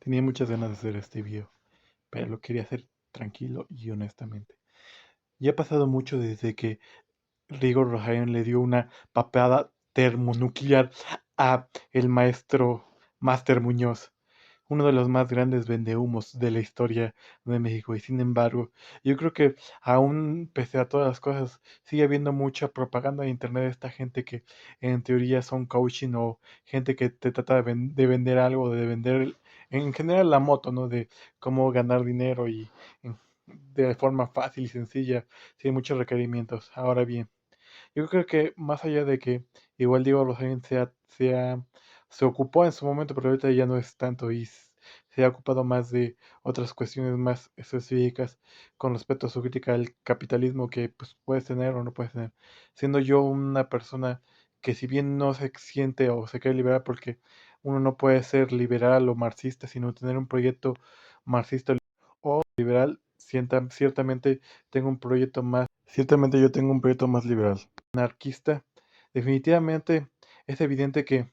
Tenía muchas ganas de hacer este video, pero lo quería hacer tranquilo y honestamente. Ya ha pasado mucho desde que Rigor Rojaen le dio una papeada termonuclear a el maestro Máster Muñoz, uno de los más grandes vendehumos de la historia de México. Y sin embargo, yo creo que aún pese a todas las cosas, sigue habiendo mucha propaganda de internet de esta gente que en teoría son coaching o gente que te trata de vender algo, de vender en general la moto, ¿no? De cómo ganar dinero de forma fácil y sencilla, sin muchos requerimientos. Ahora bien, yo creo que más allá de que igual Diego Rosarín se ocupó en su momento, pero ahorita ya no es tanto se ha ocupado más de otras cuestiones más específicas con respecto a su crítica al capitalismo que pues puedes tener o no puedes tener. Siendo yo una persona que si bien no se siente o se cree liberal porque uno no puede ser liberal o marxista, sino tener un proyecto marxista o liberal, ciertamente tengo un proyecto más, ciertamente yo tengo un proyecto más liberal anarquista. Definitivamente es evidente que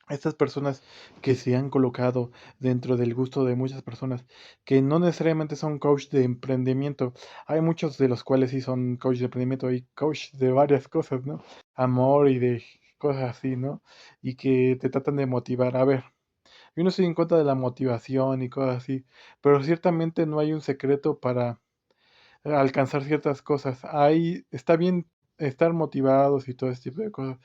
estas personas que se han colocado dentro del gusto de muchas personas, que no necesariamente son coach de emprendimiento, hay muchos de los cuales sí son coach de emprendimiento y coach de varias cosas, ¿no? Amor y de cosas así, ¿no? Y que te tratan de motivar. A ver, yo no estoy en contra de la motivación y cosas así, pero ciertamente no hay un secreto para alcanzar ciertas cosas. Ahí está bien estar motivados y todo ese tipo de cosas.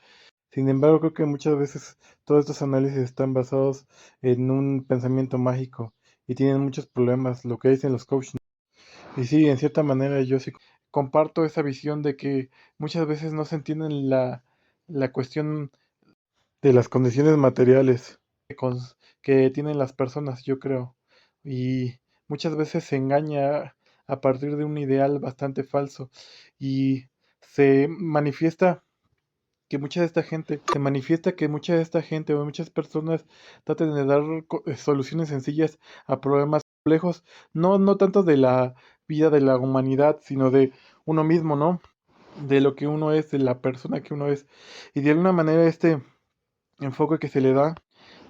Sin embargo, creo que muchas veces todos estos análisis están basados en un pensamiento mágico y tienen muchos problemas, lo que dicen los coaches. Y sí, en cierta manera yo sí comparto esa visión de que muchas veces no se entienden la cuestión de las condiciones materiales que tienen las personas, yo creo. Y muchas veces se engaña a partir de un ideal bastante falso y se manifiesta que mucha de esta gente o muchas personas traten de dar soluciones sencillas a problemas complejos, no tanto de la vida de la humanidad, sino de uno mismo, ¿no? De lo que uno es, de la persona que uno es. Y de alguna manera este enfoque que se le da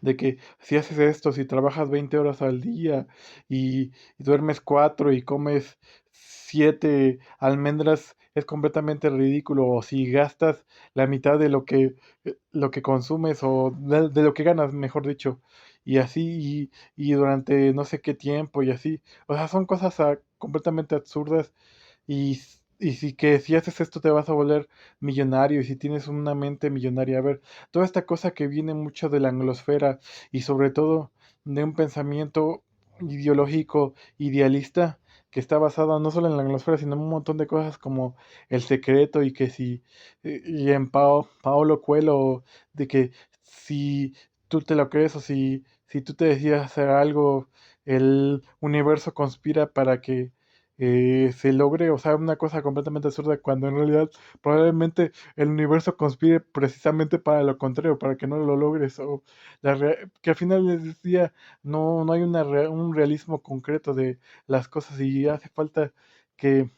de que si haces esto, si trabajas 20 horas al día y duermes 4 y comes 7 almendras, es completamente ridículo. O si gastas la mitad de lo que consumes o de lo que ganas, mejor dicho, y así, y durante no sé qué tiempo y así. O sea, son cosas completamente absurdas y si haces esto te vas a volver millonario y si tienes una mente millonaria. A ver, toda esta cosa que viene mucho de la anglosfera y sobre todo de un pensamiento ideológico, idealista, que está basado no solo en la anglosfera, sino en un montón de cosas como El Secreto y que si, y en Paolo Coelho, de que si tú te lo crees o si tú te decides hacer algo, el universo conspira para que se logre, o sea, una cosa completamente absurda cuando en realidad probablemente el universo conspire precisamente para lo contrario, para que no lo logres, o que al final del día no hay un realismo concreto de las cosas y hace falta que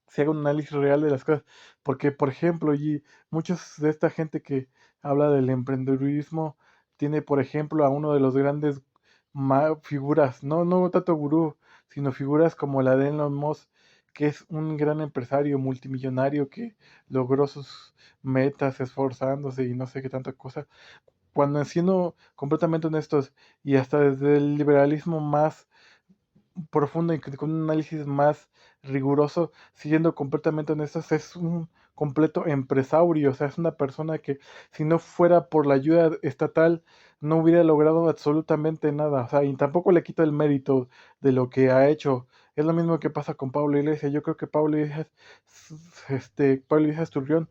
se haga un análisis real de las cosas, porque por ejemplo, y muchos de esta gente que habla del emprendedurismo tiene por ejemplo a uno de los grandes figuras, no tanto gurú, sino figuras como la de Elon Musk, que es un gran empresario multimillonario que logró sus metas esforzándose y no sé qué tanta cosa. Cuando siendo completamente honestos y hasta desde el liberalismo más profundo y con un análisis más riguroso, siendo completamente honestos, es un completo empresario, o sea, es una persona que si no fuera por la ayuda estatal no hubiera logrado absolutamente nada, o sea, y tampoco le quito el mérito de lo que ha hecho. Es lo mismo que pasa con Pablo Iglesias. Yo creo que Pablo Iglesias Turrión,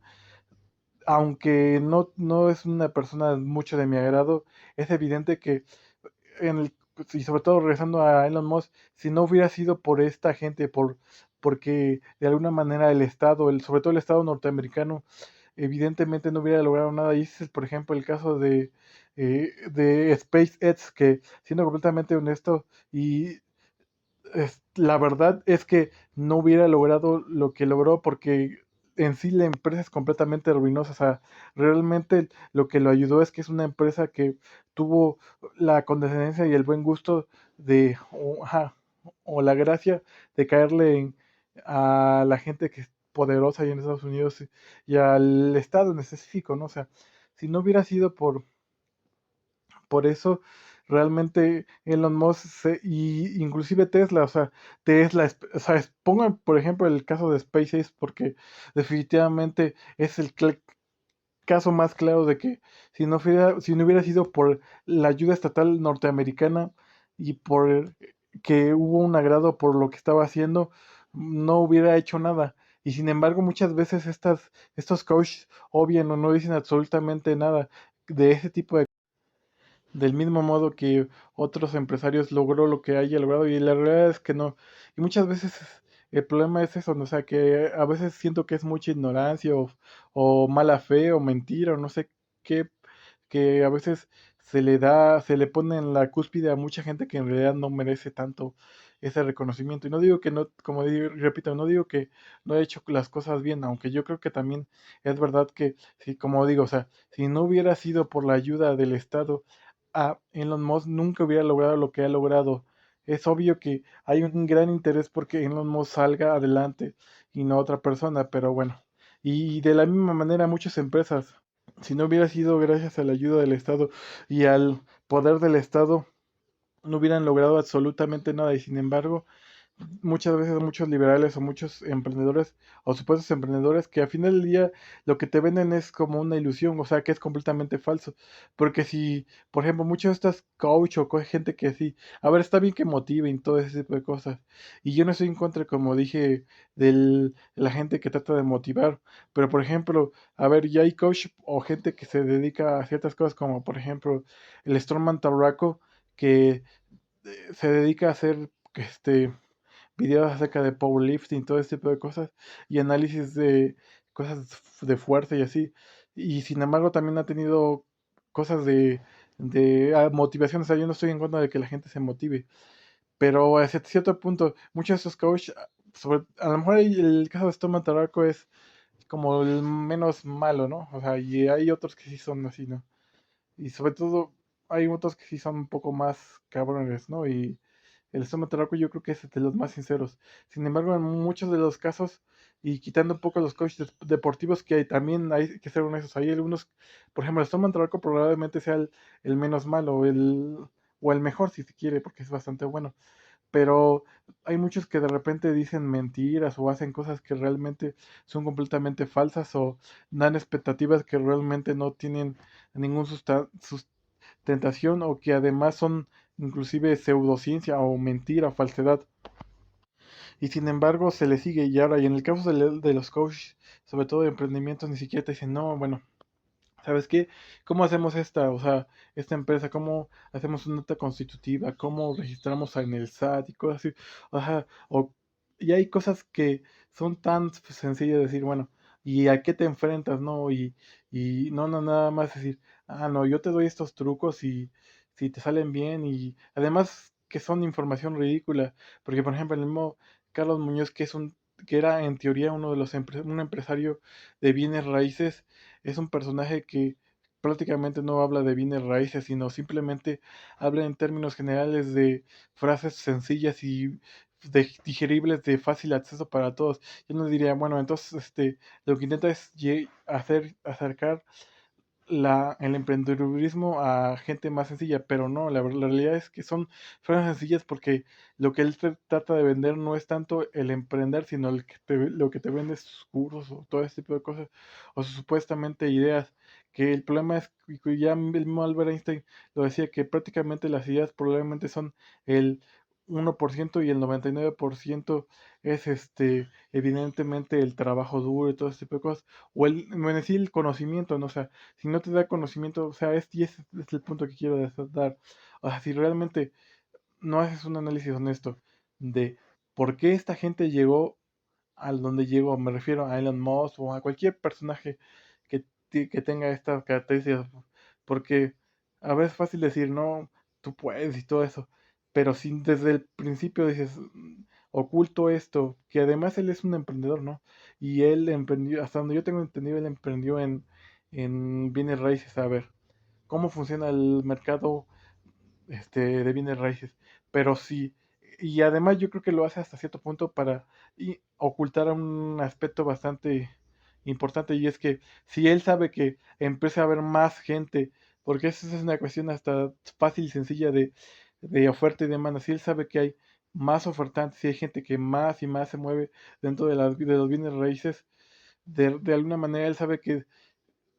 aunque no es una persona mucho de mi agrado, es evidente que y sobre todo regresando a Elon Musk, si no hubiera sido por esta gente, porque de alguna manera el Estado, sobre todo el Estado norteamericano, evidentemente no hubiera logrado nada. Y ese es, por ejemplo, el caso de SpaceX, que siendo completamente honesto, y la verdad es que no hubiera logrado lo que logró porque en sí la empresa es completamente ruinosa. O sea, realmente lo que lo ayudó es que es una empresa que tuvo la condescendencia y el buen gusto de, o la gracia de caerle a la gente que es poderosa ahí en Estados Unidos y al Estado en específico, ¿no? O sea, si no hubiera sido por eso, realmente Elon Musk y inclusive Tesla, o sea, o sea, pongan por ejemplo el caso de SpaceX porque definitivamente es el caso más claro de que si no hubiera sido por la ayuda estatal norteamericana y por que hubo un agrado por lo que estaba haciendo, no hubiera hecho nada. Y sin embargo, muchas veces estos coaches obvian o no dicen absolutamente nada de ese tipo de del mismo modo que otros empresarios logró lo que haya logrado y la realidad es que no. Y muchas veces el problema es eso, ¿no? O sea, que a veces siento que es mucha ignorancia o mala fe o mentira o no sé qué, que a veces se le pone en la cúspide a mucha gente que en realidad no merece tanto ese reconocimiento. Y no digo que no, repito, no digo que no he hecho las cosas bien, aunque yo creo que también es verdad que, sí, como digo, o sea, si no hubiera sido por la ayuda del Estado, Elon Musk nunca hubiera logrado lo que ha logrado. Es obvio que hay un gran interés porque Elon Musk salga adelante y no otra persona, pero bueno. Y de la misma manera muchas empresas, si no hubiera sido gracias a la ayuda del Estado y al poder del Estado, no hubieran logrado absolutamente nada y sin embargo muchas veces muchos liberales o muchos emprendedores o supuestos emprendedores que al final del día lo que te venden es como una ilusión, o sea, que es completamente falso. Porque si, por ejemplo, muchos de estas coach o gente que sí, a ver, está bien que motiven todo ese tipo de cosas. Y yo no estoy en contra, como dije, de la gente que trata de motivar. Pero, por ejemplo, a ver, ya hay coach o gente que se dedica a ciertas cosas, como por ejemplo el Storman Tarraco, que se dedica a hacer videos acerca de powerlifting, todo ese tipo de cosas, y análisis de cosas de fuerza y así. Y sin embargo también ha tenido cosas de motivación, o sea, yo no estoy en contra de que la gente se motive, pero a cierto punto, muchos de esos coaches, a lo mejor el caso de Stoman Tarraco es como el menos malo, ¿no? O sea, y hay otros que sí son así, ¿no? Y sobre todo hay otros que sí son un poco más cabrones, ¿no? Y el estomaterapia yo creo que es de los más sinceros. Sin embargo, en muchos de los casos, y quitando un poco los coaches deportivos que hay, también hay que ser honestos, hay algunos, por ejemplo, el estomaterapia probablemente sea el menos malo, o el mejor si se quiere, porque es bastante bueno. Pero hay muchos que de repente dicen mentiras o hacen cosas que realmente son completamente falsas o dan expectativas que realmente no tienen ningún sustentación o que además son inclusive pseudociencia o mentira, falsedad. Y sin embargo se le sigue y ahora, y en el caso de los coaches, sobre todo de emprendimientos, ni siquiera te dicen, no, bueno, ¿sabes qué? ¿Cómo hacemos o sea, esta empresa? ¿Cómo hacemos una nota constitutiva? ¿Cómo registramos en el SAT y cosas así? Ajá, y hay cosas que son tan sencillas de decir, bueno, ¿y a qué te enfrentas, no? Y no, nada más decir, no, yo te doy estos trucos y si te salen bien y además que son información ridícula, porque por ejemplo el mismo Carlos Muñoz, que era en teoría uno de un empresario de bienes raíces, es un personaje que prácticamente no habla de bienes raíces, sino simplemente habla en términos generales de frases sencillas y digeribles de fácil acceso para todos. Yo no diría, bueno, entonces lo que intenta es acercar el emprendedurismo a gente más sencilla, pero no, la realidad es que son frases sencillas porque lo que él trata de vender no es tanto el emprender, sino lo que te vende es sus cursos o todo ese tipo de cosas, o sus supuestamente ideas, que el problema es, y que ya el mismo Albert Einstein lo decía, que prácticamente las ideas probablemente son el 1% y el 99% es evidentemente el trabajo duro y todo ese tipo de cosas, o bueno, sí, el conocimiento, ¿no? O sea, si no te da conocimiento, o sea, y ese es el punto que quiero dar. O sea, si realmente no haces un análisis honesto de por qué esta gente llegó al donde llegó, me refiero a Elon Musk o a cualquier personaje que tenga estas características, porque a veces es fácil decir, no, tú puedes y todo eso, pero si desde el principio dices, oculto esto, que además él es un emprendedor, ¿no? Y él emprendió, hasta donde yo tengo entendido, él emprendió en bienes raíces, a ver, cómo funciona el mercado de bienes raíces. Pero sí, y además yo creo que lo hace hasta cierto punto para ocultar un aspecto bastante importante, y es que si él sabe que empieza a haber más gente, porque esa es una cuestión hasta fácil y sencilla de oferta y demanda, si él sabe que hay más ofertantes, si hay gente que más y más se mueve dentro de los bienes raíces, de alguna manera él sabe que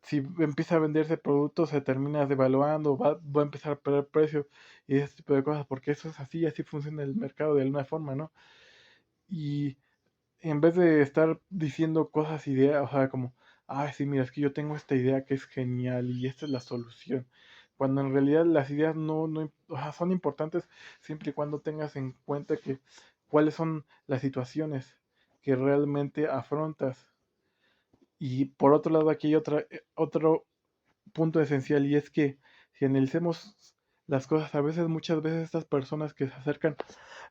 si empieza a venderse productos se termina devaluando, va a empezar a perder precio y ese tipo de cosas, porque eso es así, así funciona el mercado de alguna forma, ¿no? Y en vez de estar diciendo cosas, ideas, o sea, como, ay, sí, mira, es que yo tengo esta idea que es genial y esta es la solución, cuando en realidad las ideas o sea, son importantes siempre y cuando tengas en cuenta que cuáles son las situaciones que realmente afrontas. Y por otro lado, aquí hay otro punto esencial, y es que si analicemos las cosas, a veces, muchas veces estas personas que se acercan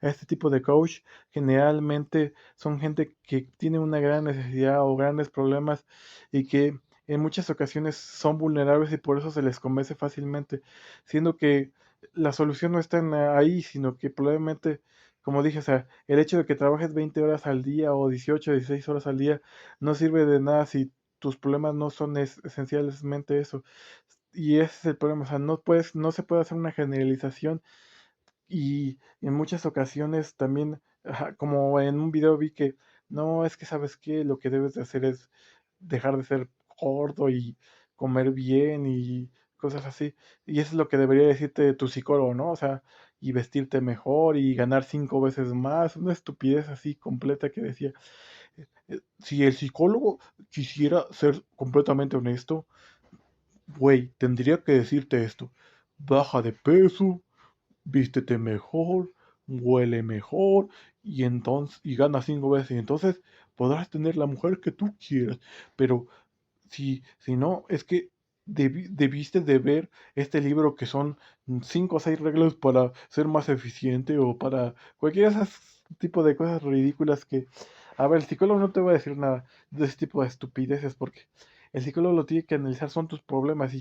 a este tipo de coach generalmente son gente que tiene una gran necesidad o grandes problemas y que en muchas ocasiones son vulnerables y por eso se les convence fácilmente, siendo que la solución no está ahí, sino que probablemente, como dije, o sea, el hecho de que trabajes 20 horas al día o 18 16 horas al día no sirve de nada si tus problemas no son esencialmente eso. Y ese es el problema, o sea, no se puede hacer una generalización, y en muchas ocasiones también, ajá, como en un video vi que, no, es que sabes que lo que debes de hacer es dejar de ser gordo y comer bien y cosas así. Y eso es lo que debería decirte tu psicólogo, ¿no? O sea, y vestirte mejor y ganar 5 veces más, una estupidez así completa que decía. Si el psicólogo quisiera ser completamente honesto, güey, tendría que decirte esto: baja de peso, vístete mejor, huele mejor, y gana 5 veces, y entonces podrás tener la mujer que tú quieras. Pero si no, es que debiste de ver este libro que son 5 o 6 reglas para ser más eficiente, o para cualquier de esos tipo de cosas ridículas que, a ver, el psicólogo no te va a decir nada de ese tipo de estupideces, porque el psicólogo lo tiene que analizar son tus problemas,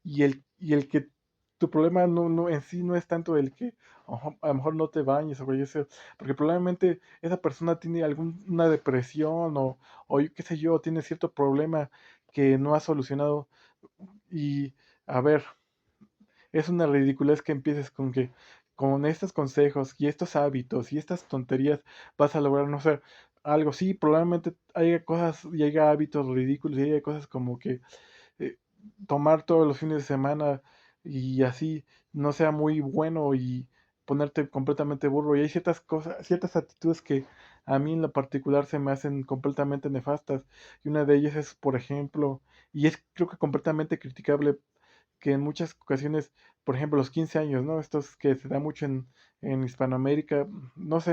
y el que tu problema no en sí no es tanto el que a lo mejor no te bañes o algo así, porque probablemente esa persona tiene alguna depresión, o yo qué sé yo, tiene cierto problema que no ha solucionado. Y a ver, es una ridiculez que empieces con que con estos consejos y estos hábitos y estas tonterías vas a lograr, no sé, algo. Sí, probablemente haya cosas y haya hábitos ridículos y haya cosas como que eh, tomar todos los fines de semana y así no sea muy bueno, y ponerte completamente burro. Y hay ciertas cosas, ciertas actitudes que a mí en lo particular se me hacen completamente nefastas. Y una de ellas es, por ejemplo, y es creo que completamente criticable, que en muchas ocasiones, por ejemplo, los 15 años, ¿no? Estos que se da mucho en Hispanoamérica, no sé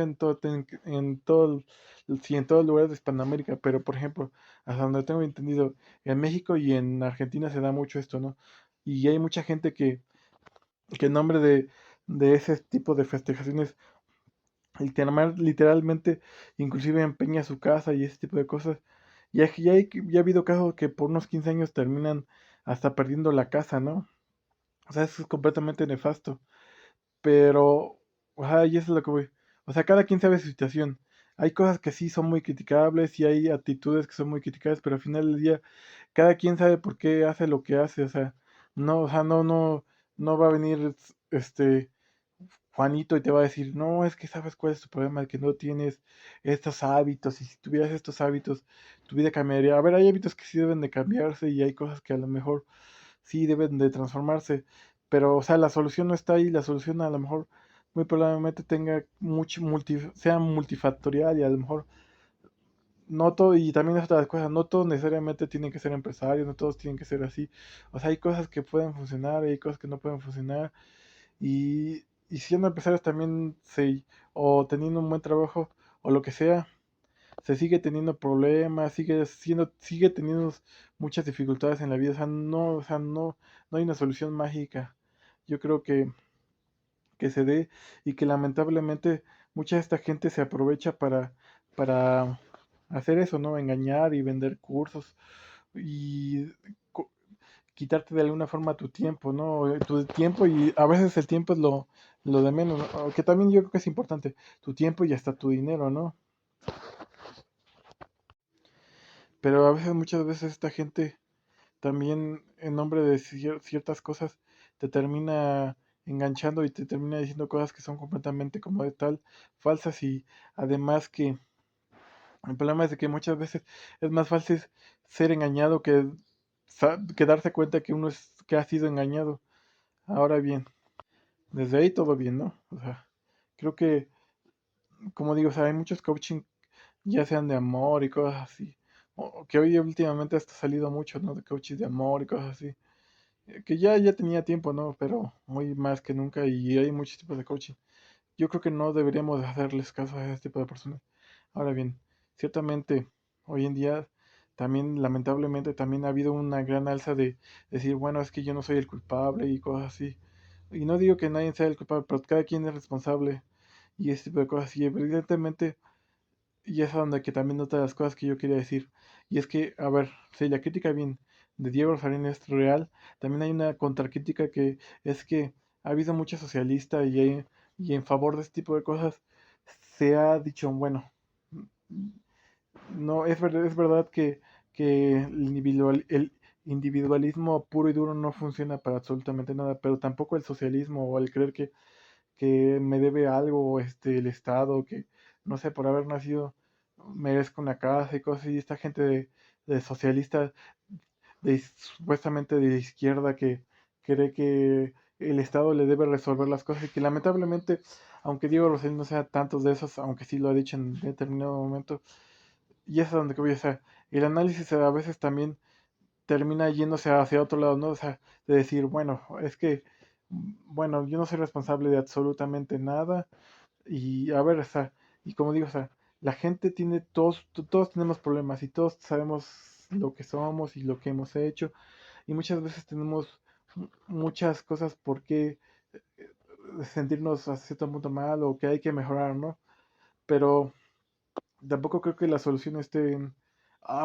si en todos los lugares de Hispanoamérica, pero por ejemplo, hasta donde tengo entendido, en México y en Argentina se da mucho esto, ¿no? Y hay mucha gente que en nombre de ese tipo de festejaciones, literalmente, inclusive empeña su casa y ese tipo de cosas. Ya ha habido casos que por unos 15 años terminan hasta perdiendo la casa, ¿no? O sea, eso es completamente nefasto. Pero, y eso es lo que voy. O sea, cada quien sabe su situación. Hay cosas que sí son muy criticables y hay actitudes que son muy criticables, pero al final del día, cada quien sabe por qué hace lo que hace. O sea, no va a venir Juanito y te va a decir, no, es que sabes cuál es tu problema, que no tienes estos hábitos, y si tuvieras estos hábitos, tu vida cambiaría. A ver, hay hábitos que sí deben de cambiarse y hay cosas que a lo mejor sí deben de transformarse, pero, o sea, la solución no está ahí, la solución a lo mejor muy probablemente sea multifactorial, y a lo mejor no todo, y también es otra cosa, no todos necesariamente tienen que ser empresarios, no todos tienen que ser así. O sea, hay cosas que pueden funcionar y hay cosas que no pueden funcionar, y siendo empresarios también, o teniendo un buen trabajo, o lo que sea, se sigue teniendo problemas, sigue teniendo muchas dificultades en la vida. O sea, no hay una solución mágica. Yo creo que que se dé y que lamentablemente mucha de esta gente se aprovecha para hacer eso, ¿no? Engañar y vender cursos y co- quitarte de alguna forma tu tiempo, ¿no? Tu tiempo y a veces el tiempo es lo de menos, ¿no? Que también yo creo que es importante, tu tiempo y hasta tu dinero, ¿no? Pero a veces, muchas veces esta gente también en nombre de ciertas cosas te termina enganchando y te termina diciendo cosas que son completamente como de tal falsas y además que el problema es de que muchas veces es más fácil ser engañado que darse cuenta que uno es que ha sido engañado. Ahora bien, desde ahí todo bien, ¿no? O sea, creo que, como digo, o sea, hay muchos coaching, ya sean de amor y cosas así, o que hoy últimamente hasta ha salido mucho, ¿no? De coaches de amor y cosas así, que ya tenía tiempo, ¿no? Pero muy más que nunca y hay muchos tipos de coaching. Yo creo que no deberíamos hacerles caso a ese tipo de personas. Ahora bien, ciertamente hoy en día también lamentablemente también ha habido una gran alza de decir, bueno, es que yo no soy el culpable y cosas así. Y no digo que nadie sea el culpable, pero cada quien es responsable y ese tipo de cosas. Y evidentemente, y es a donde que también otra de las cosas que yo quería decir. Y es que, a ver, si la crítica bien de Diego Rosarín es real, también hay una contracrítica que es que ha habido mucho socialista y en favor de este tipo de cosas se ha dicho, bueno, no, es verdad que el individualismo puro y duro no funciona para absolutamente nada, pero tampoco el socialismo o el creer que me debe algo el Estado, que no sé, por haber nacido merezco una casa y cosas así. Esta gente de socialista, supuestamente de izquierda, que cree que el Estado le debe resolver las cosas y que lamentablemente, aunque Diego Rosell no sea tantos de esos, aunque sí lo ha dicho en determinado momento, y es a donde que voy, o sea, el análisis a veces también termina yéndose hacia otro lado, ¿no? O sea, de decir, bueno, es que, bueno, yo no soy responsable de absolutamente nada, y a ver, o sea, y como digo, o sea, la gente tiene, todos tenemos problemas y todos sabemos lo que somos y lo que hemos hecho, y muchas veces tenemos muchas cosas por qué sentirnos a cierto punto mal o que hay que mejorar, ¿no? Pero tampoco creo que la solución esté en,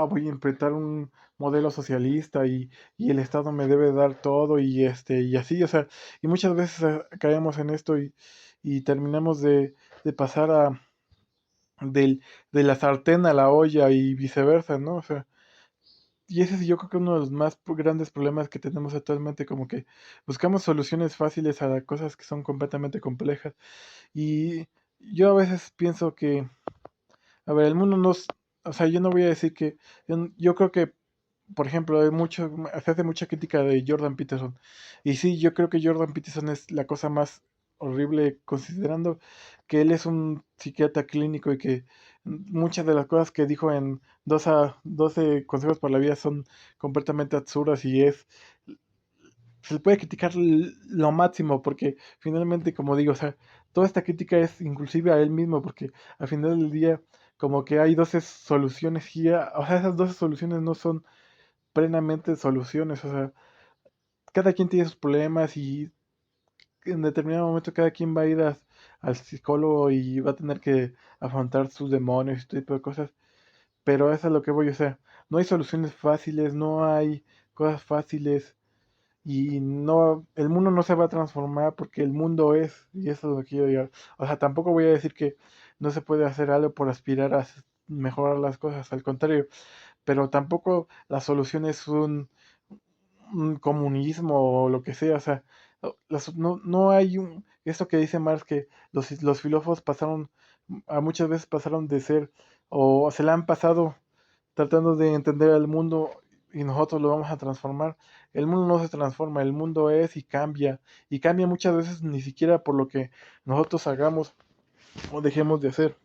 voy a implementar un modelo socialista y el Estado me debe dar todo y así, o sea, y muchas veces caemos en esto y terminamos de pasar de la sartén a la olla y viceversa, ¿no? O sea, y ese es yo creo que uno de los más grandes problemas que tenemos actualmente, como que buscamos soluciones fáciles a cosas que son completamente complejas. Y yo a veces pienso que, a ver, el mundo nos, o sea, yo no voy a decir que, yo creo que, por ejemplo, se hace mucha crítica de Jordan Peterson. Y sí, yo creo que Jordan Peterson es la cosa más horrible, considerando que él es un psiquiatra clínico y que muchas de las cosas que dijo en 12 consejos para la vida son completamente absurdas y se le puede criticar lo máximo porque finalmente, como digo, o sea, toda esta crítica es inclusive a él mismo porque al final del día como que hay 12 soluciones y o sea, esas 12 soluciones no son plenamente soluciones, o sea, cada quien tiene sus problemas y en determinado momento cada quien va a ir al psicólogo y va a tener que afrontar sus demonios y este tipo de cosas, pero eso es a lo que voy, o sea, no hay soluciones fáciles, no hay cosas fáciles y no, el mundo no se va a transformar porque el mundo es, y eso es lo que quiero llegar. O sea, tampoco voy a decir que no se puede hacer algo por aspirar a mejorar las cosas, al contrario, pero tampoco la solución es un comunismo o lo que sea, o sea, no hay esto que dice Marx que los filósofos pasaron, a muchas veces pasaron de ser, o se la han pasado tratando de entender al mundo y nosotros lo vamos a transformar. El mundo no se transforma, el mundo es y cambia muchas veces ni siquiera por lo que nosotros hagamos o dejemos de hacer.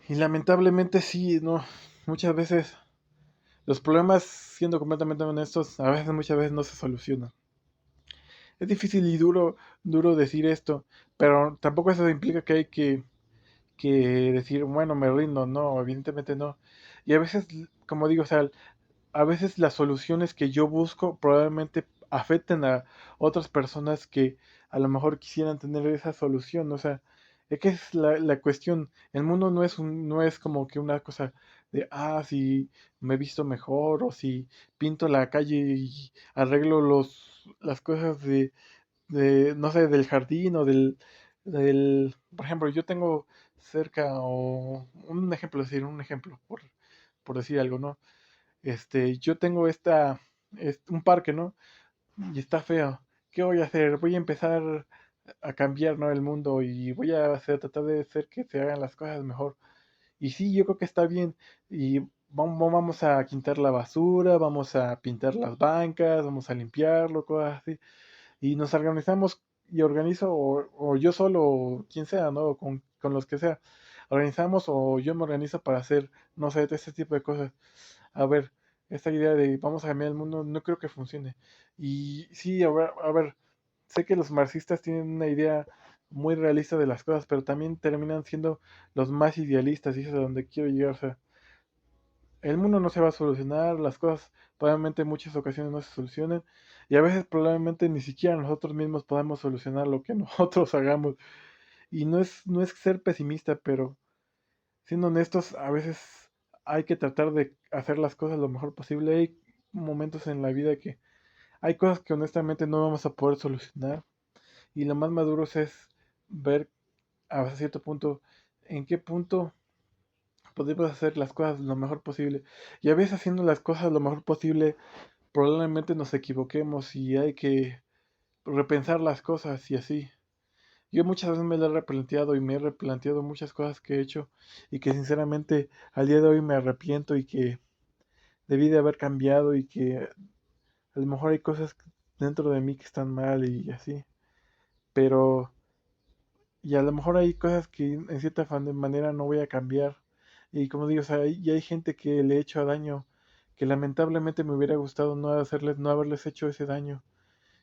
Y lamentablemente sí, no, muchas veces los problemas, siendo completamente honestos, a veces, muchas veces no se solucionan. Es difícil y duro decir esto, pero tampoco eso implica que hay que decir, bueno, me rindo, no, evidentemente no. Y a veces, como digo, o sea, a veces las soluciones que yo busco probablemente afecten a otras personas que a lo mejor quisieran tener esa solución, ¿no? O sea, es que es la cuestión. El mundo no es como que una cosa de, si me he visto mejor o si pinto la calle y arreglo las cosas no sé, del jardín o por ejemplo, yo tengo cerca, o un ejemplo, decir, un ejemplo, por decir algo, ¿no? Yo tengo un parque, ¿no? Y está feo. ¿Qué voy a hacer? Voy a empezar a cambiar, ¿no? El mundo y voy a tratar de hacer que se hagan las cosas mejor. Y sí, yo creo que está bien. Y vamos a quitar la basura, vamos a pintar las bancas, vamos a limpiarlo, cosas así. Y nos organizamos y organizo, o yo solo, o quien sea, ¿no? Con los que sea. Organizamos o yo me organizo para hacer, no sé, ese tipo de cosas. A ver, esta idea de vamos a cambiar el mundo no creo que funcione. Y sí, a ver, sé que los marxistas tienen una idea muy realista de las cosas, pero también terminan siendo los más idealistas y eso es a donde quiero llegar. O sea, el mundo no se va a solucionar, las cosas probablemente en muchas ocasiones no se solucionen y a veces probablemente ni siquiera nosotros mismos podamos solucionar lo que nosotros hagamos. Y no es ser pesimista, pero siendo honestos, a veces hay que tratar de hacer las cosas lo mejor posible. Hay momentos en la vida que hay cosas que honestamente no vamos a poder solucionar y lo más maduro es ver a cierto punto en qué punto podemos hacer las cosas lo mejor posible. Y a veces haciendo las cosas lo mejor posible, probablemente nos equivoquemos y hay que repensar las cosas y así. Yo muchas veces me lo he replanteado y me he replanteado muchas cosas que he hecho y que sinceramente al día de hoy me arrepiento y que debí de haber cambiado y que a lo mejor hay cosas dentro de mí que están mal y así. Pero, y a lo mejor hay cosas que en cierta manera no voy a cambiar. Y como digo, o sea, y hay gente que le he hecho daño, que lamentablemente me hubiera gustado no haberles hecho ese daño.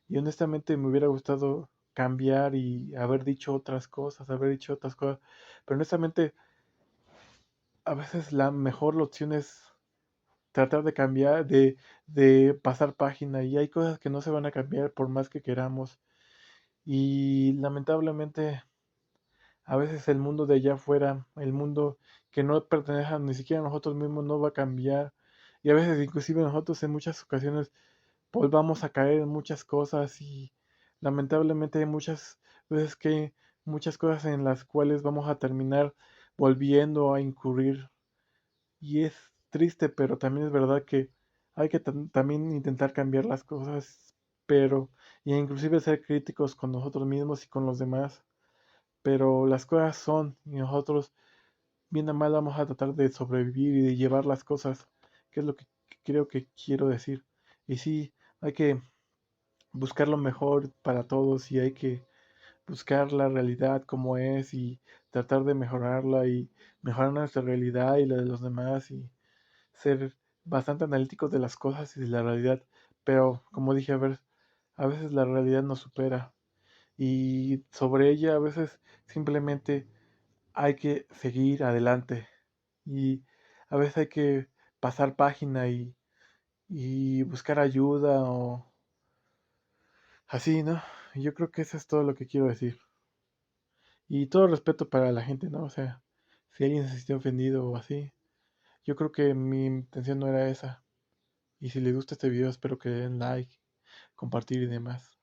Y honestamente me hubiera gustado cambiar y haber dicho otras cosas, haber dicho otras cosas. Pero honestamente, a veces la mejor opción es tratar de cambiar, de pasar página. Y hay cosas que no se van a cambiar por más que queramos. Y lamentablemente, a veces el mundo de allá afuera, el mundo que no pertenece a ni siquiera a nosotros mismos, no va a cambiar. Y a veces, inclusive nosotros en muchas ocasiones, pues vamos a caer en muchas cosas y lamentablemente hay muchas veces que muchas cosas en las cuales vamos a terminar volviendo a incurrir y es triste, pero también es verdad que hay que también intentar cambiar las cosas, pero y inclusive ser críticos con nosotros mismos y con los demás, pero las cosas son y nosotros bien o mal vamos a tratar de sobrevivir y de llevar las cosas, que es lo que creo que quiero decir. Y sí, hay que buscar lo mejor para todos y hay que buscar la realidad como es y tratar de mejorarla y mejorar nuestra realidad y la de los demás y ser bastante analíticos de las cosas y de la realidad. Pero como dije, a veces la realidad nos supera y sobre ella a veces simplemente hay que seguir adelante y a veces hay que pasar página y buscar ayuda o así, ¿no? Yo creo que eso es todo lo que quiero decir. Y todo respeto para la gente, ¿no? O sea, si alguien se sintió ofendido o así, yo creo que mi intención no era esa. Y si les gusta este video, espero que le den like, compartir y demás.